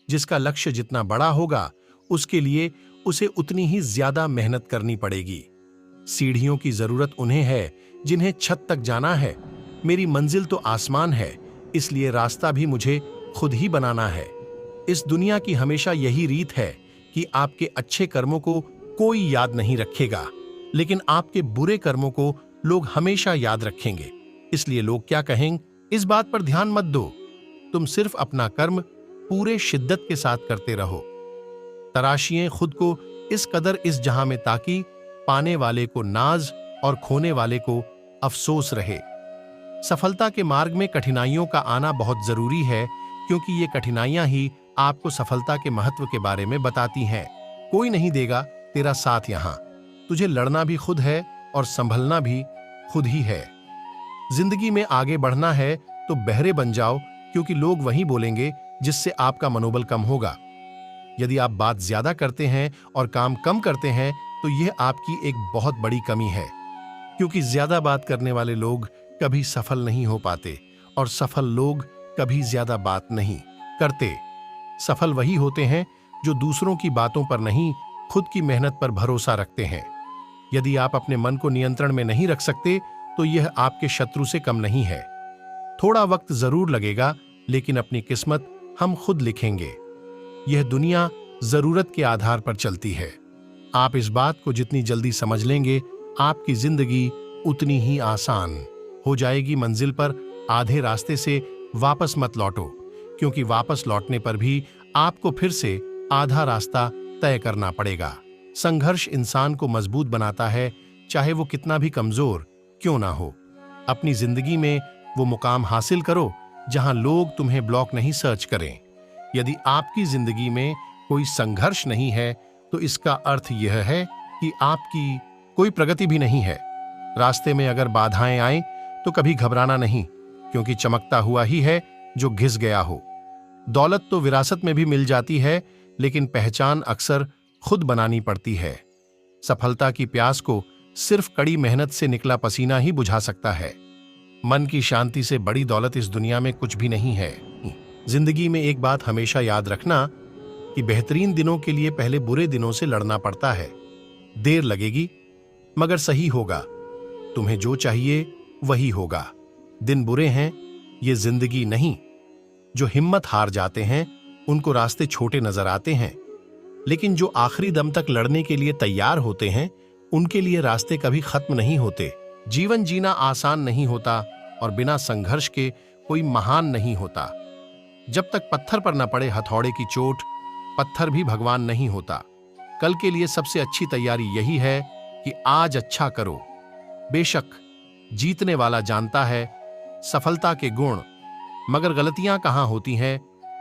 जिसका लक्ष्य जितना बड़ा होगा उसके लिए उसे उतनी ही ज्यादा मेहनत करनी पड़ेगी। सीढ़ियों की जरूरत उन्हें है जिन्हें छत तक जाना है। मेरी मंजिल तो आसमान है, इसलिए रास्ता भी मुझे खुद ही बनाना है। इस दुनिया की हमेशा यही रीत है कि आपके अच्छे कर्मों को कोई याद नहीं रखेगा, लेकिन आपके बुरे कर्मों को लोग हमेशा याद रखेंगे। इसलिए लोग क्या कहेंगे, इस बात पर ध्यान मत दो। तुम सिर्फ अपना कर्म पूरे शिद्दत के साथ करते रहो। तराशिए खुद को इस कदर इस जहां में ताकि पाने वाले को नाज और खोने वाले को अफसोस रहे। सफलता के मार्ग में कठिनाइयों का आना बहुत जरूरी है, क्योंकि ये कठिनाइयां ही आपको सफलता के महत्व के बारे में बताती हैं। कोई नहीं देगा तेरा साथ यहां। तुझे लड़ना भी खुद है और संभलना भी खुद ही है। जिंदगी में आगे बढ़ना है तो बहरे बन जाओ, क्योंकि लोग वही बोलेंगे जिससे आपका मनोबल कम होगा। यदि आप बात ज्यादा करते हैं और काम कम करते हैं तो यह आपकी एक बहुत बड़ी कमी है, क्योंकि ज्यादा बात करने वाले लोग कभी सफल नहीं हो पाते और सफल लोग कभी ज्यादा बात नहीं करते। सफल वही होते हैं जो दूसरों की बातों पर नहीं, खुद की मेहनत पर भरोसा रखते हैं। यदि आप अपने मन को नियंत्रण में नहीं रख सकते तो यह आपके शत्रु से कम नहीं है। थोड़ा वक्त जरूर लगेगा, लेकिन अपनी किस्मत हम खुद लिखेंगे। यह दुनिया जरूरत के आधार पर चलती है। आप इस बात को जितनी जल्दी समझ लेंगे, आपकी जिंदगी उतनी ही आसान हो जाएगी। मंजिल पर आधे रास्ते से वापस मत लौटो, क्योंकि वापस लौटने पर भी आपको फिर से आधा रास्ता तय करना पड़ेगा। संघर्ष इंसान को मजबूत बनाता है, चाहे वो कितना भी कमजोर क्यों ना हो। अपनी जिंदगी में वो मुकाम हासिल करो जहां लोग तुम्हें ब्लॉक नहीं सर्च करें। यदि आपकी जिंदगी में कोई संघर्ष नहीं है तो इसका अर्थ यह है कि आपकी कोई प्रगति भी नहीं है। रास्ते में अगर बाधाएं आएं तो कभी घबराना नहीं, क्योंकि चमकता हुआ ही है जो घिस गया हो। दौलत तो विरासत में भी मिल जाती है, लेकिन पहचान अक्सर खुद बनानी पड़ती है। सफलता की प्यास को सिर्फ कड़ी मेहनत से निकला पसीना ही बुझा सकता है। मन की शांति से बड़ी दौलत इस दुनिया में कुछ भी नहीं है। जिंदगी में एक बात हमेशा याद रखना कि बेहतरीन दिनों के लिए पहले बुरे दिनों से लड़ना पड़ता है। देर लगेगी मगर सही होगा। तुम्हें जो चाहिए वही होगा। दिन बुरे हैं, ये जिंदगी नहीं। जो हिम्मत हार जाते हैं उनको रास्ते छोटे नजर आते हैं, लेकिन जो आखिरी दम तक लड़ने के लिए तैयार होते हैं उनके लिए रास्ते कभी खत्म नहीं होते। जीवन जीना आसान नहीं होता और बिना संघर्ष के कोई महान नहीं होता। जब तक पत्थर पर न पड़े हथौड़े की चोट, पत्थर भी भगवान नहीं होता। कल के लिए सबसे अच्छी तैयारी यही है कि आज अच्छा करो। बेशक जीतने वाला जानता है सफलता के गुण, मगर गलतियां कहां होती हैं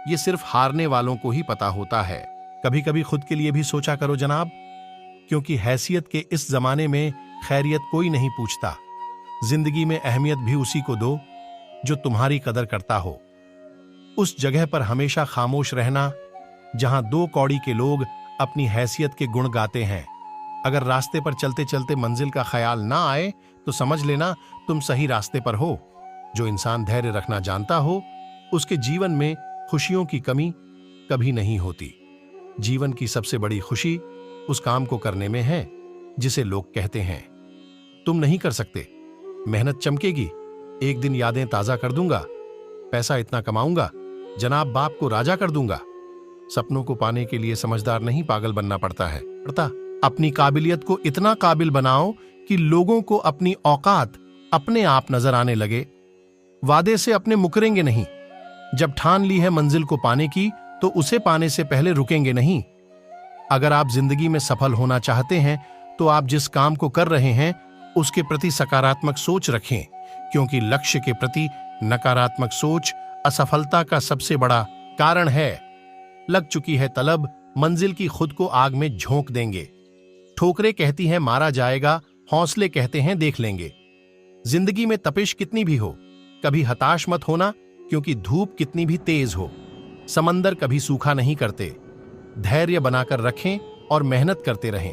ये सिर्फ हारने वालों को ही पता होता है। कभी कभी खुद के लिए भी सोचा करो जनाब, क्योंकि हैसियत के इस जमाने में खैरियत कोई नहीं पूछता। जिंदगी में अहमियत भी उसी को दो जो तुम्हारी कदर करता हो। उस जगह पर हमेशा खामोश रहना जहां दो कौड़ी के लोग अपनी हैसियत के गुण गाते हैं। अगर रास्ते पर चलते चलते मंजिल का ख्याल ना आए तो समझ लेना तुम सही रास्ते पर हो। जो इंसान धैर्य रखना जानता हो उसके जीवन में खुशियों की कमी कभी नहीं होती। जीवन की सबसे बड़ी खुशी उस काम को करने में है जिसे लोग कहते हैं तुम नहीं कर सकते। मेहनत चमकेगी, एक दिन यादें ताजा कर दूंगा, पैसा इतना कमाऊंगा, जनाब बाप को राजा कर दूंगा। सपनों को पाने के लिए समझदार नहीं पागल बनना पड़ता है। अपनी काबिलियत को इतना काबिल बनाओ कि लोगों को अपनी औकात अपने आप नजर आने लगे। वादे से अपने मुकरेंगे नहीं। जब ठान ली है मंजिल को पाने की तो उसे पाने से पहले रुकेंगे नहीं। अगर आप जिंदगी में सफल होना चाहते हैं तो आप जिस काम को कर रहे हैं उसके प्रति सकारात्मक सोच रखें, क्योंकि लक्ष्य के प्रति नकारात्मक सोच असफलता का सबसे बड़ा कारण है। लग चुकी है तलब, मंजिल की खुद को आग में झोंक देंगे। ठोकरें कहती हैं मारा जाएगा, हौसले कहते हैं देख लेंगे। जिंदगी में तपिश कितनी भी हो, कभी हताश मत होना, क्योंकि धूप कितनी भी तेज हो, समंदर कभी सूखा नहीं करते। धैर्य बनाकर रखें और मेहनत करते रहें।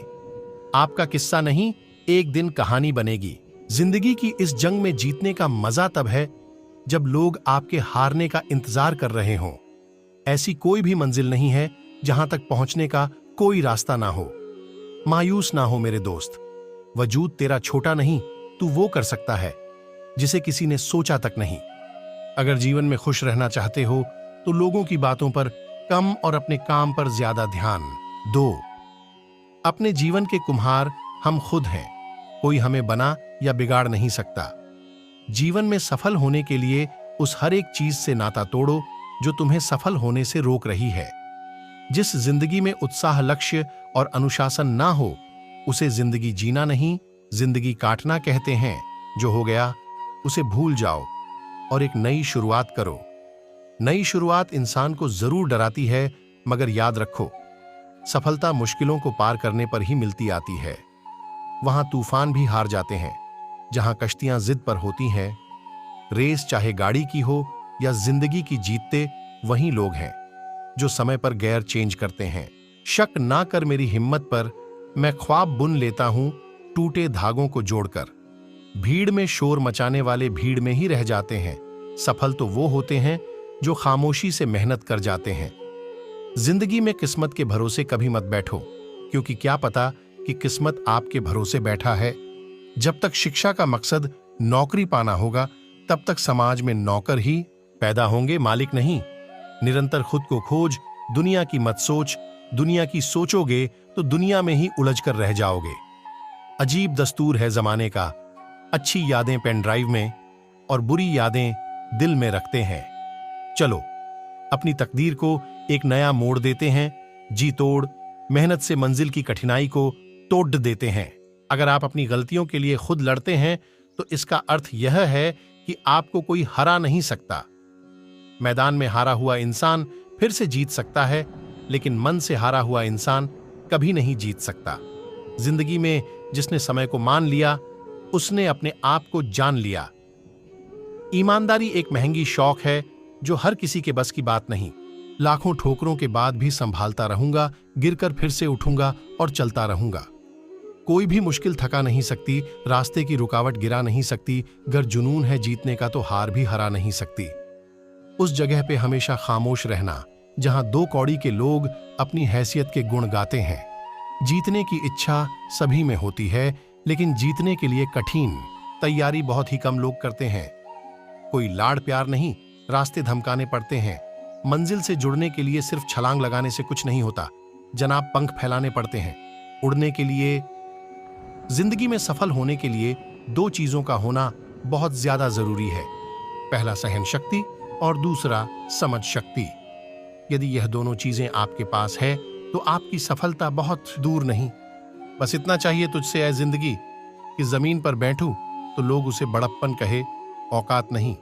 आपका किस्सा नहीं, एक दिन कहानी बनेगी। जिंदगी की इस जंग में जीतने का मजा तब है जब लोग आपके हारने का इंतजार कर रहे हों। ऐसी कोई भी मंजिल नहीं है जहां तक पहुंचने का कोई रास्ता ना हो। मायूस ना हो मेरे दोस्त, वजूद तेरा छोटा नहीं, तू वो कर सकता है जिसे किसी ने सोचा तक नहीं। अगर जीवन में खुश रहना चाहते हो तो लोगों की बातों पर कम और अपने काम पर ज्यादा ध्यान दो। अपने जीवन के कुम्हार हम खुद हैं, कोई हमें बना या बिगाड़ नहीं सकता। जीवन में सफल होने के लिए उस हर एक चीज से नाता तोड़ो जो तुम्हें सफल होने से रोक रही है। जिस जिंदगी में उत्साह, लक्ष्य और अनुशासन ना हो उसे जिंदगी जीना नहीं, जिंदगी काटना कहते हैं। जो हो गया उसे भूल जाओ और एक नई शुरुआत करो। नई शुरुआत इंसान को जरूर डराती है, मगर याद रखो, सफलता मुश्किलों को पार करने पर ही मिलती आती है। वहां तूफान भी हार जाते हैं जहां कश्तियां जिद पर होती हैं। रेस चाहे गाड़ी की हो या जिंदगी की, जीतते वही लोग हैं जो समय पर गियर चेंज करते हैं। शक ना कर मेरी हिम्मत पर, मैं ख्वाब बुन लेता हूं टूटे धागों को जोड़कर। भीड़ में शोर मचाने वाले भीड़ में ही रह जाते हैं। सफल तो वो होते हैं जो खामोशी से मेहनत कर जाते हैं। जिंदगी में किस्मत के भरोसे कभी मत बैठो, क्योंकि क्या पता कि किस्मत आपके भरोसे बैठा है। जब तक शिक्षा का मकसद नौकरी पाना होगा, तब तक समाज में नौकर ही पैदा होंगे, मालिक नहीं। निरंतर खुद को खोज, दुनिया की मत सोच। दुनिया की सोचोगे तो दुनिया में ही उलझ कर रह जाओगे। अजीब दस्तूर है जमाने का, अच्छी यादें पेन ड्राइव में और बुरी यादें दिल में रखते हैं। चलो अपनी तकदीर को एक नया मोड़ देते हैं, जी तोड़ मेहनत से मंजिल की कठिनाई को तोड़ देते हैं। अगर आप अपनी गलतियों के लिए खुद लड़ते हैं तो इसका अर्थ यह है कि आपको कोई हरा नहीं सकता। मैदान में हारा हुआ इंसान फिर से जीत सकता है, लेकिन मन से हारा हुआ इंसान कभी नहीं जीत सकता। जिंदगी में जिसने समय को मान लिया, उसने अपने आप को जान लिया। ईमानदारी एक महंगी शौक है जो हर किसी के बस की बात नहीं। लाखों ठोकरों के बाद भी संभालता रहूंगा, गिरकर फिर से उठूंगा और चलता रहूंगा। कोई भी मुश्किल थका नहीं सकती, रास्ते की रुकावट गिरा नहीं सकती। अगर जुनून है जीतने का तो हार भी हरा नहीं सकती। उस जगह पे हमेशा खामोश रहना जहां दो कौड़ी के लोग अपनी हैसियत के गुण गाते हैं। जीतने की इच्छा सभी में होती है, लेकिन जीतने के लिए कठिन तैयारी बहुत ही कम लोग करते हैं। कोई लाड़ प्यार नहीं, रास्ते धमकाने पड़ते हैं। मंजिल से जुड़ने के लिए सिर्फ छलांग लगाने से कुछ नहीं होता जनाब, पंख फैलाने पड़ते हैं उड़ने के लिए। जिंदगी में सफल होने के लिए दो चीजों का होना बहुत ज्यादा जरूरी है। पहला सहन शक्ति और दूसरा समझ शक्ति। यदि यह दोनों चीजें आपके पास है तो आपकी सफलता बहुत दूर नहीं। बस इतना चाहिए तुझसे ऐ जिंदगी कि जमीन पर बैठूं तो लोग उसे बड़प्पन कहे, औकात नहीं।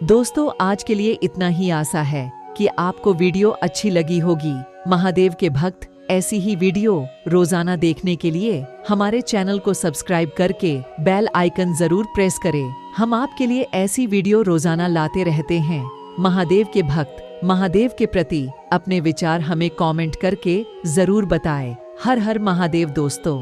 दोस्तों, आज के लिए इतना ही आशा है कि आपको वीडियो अच्छी लगी होगी। महादेव के भक्त ऐसी ही वीडियो रोजाना देखने के लिए हमारे चैनल को सब्सक्राइब करके बेल आइकन जरूर प्रेस करें। हम आपके लिए ऐसी वीडियो रोजाना लाते रहते हैं। महादेव के भक्त महादेव के प्रति अपने विचार हमें कमेंट करके जरूर बताएं। हर हर महादेव दोस्तों।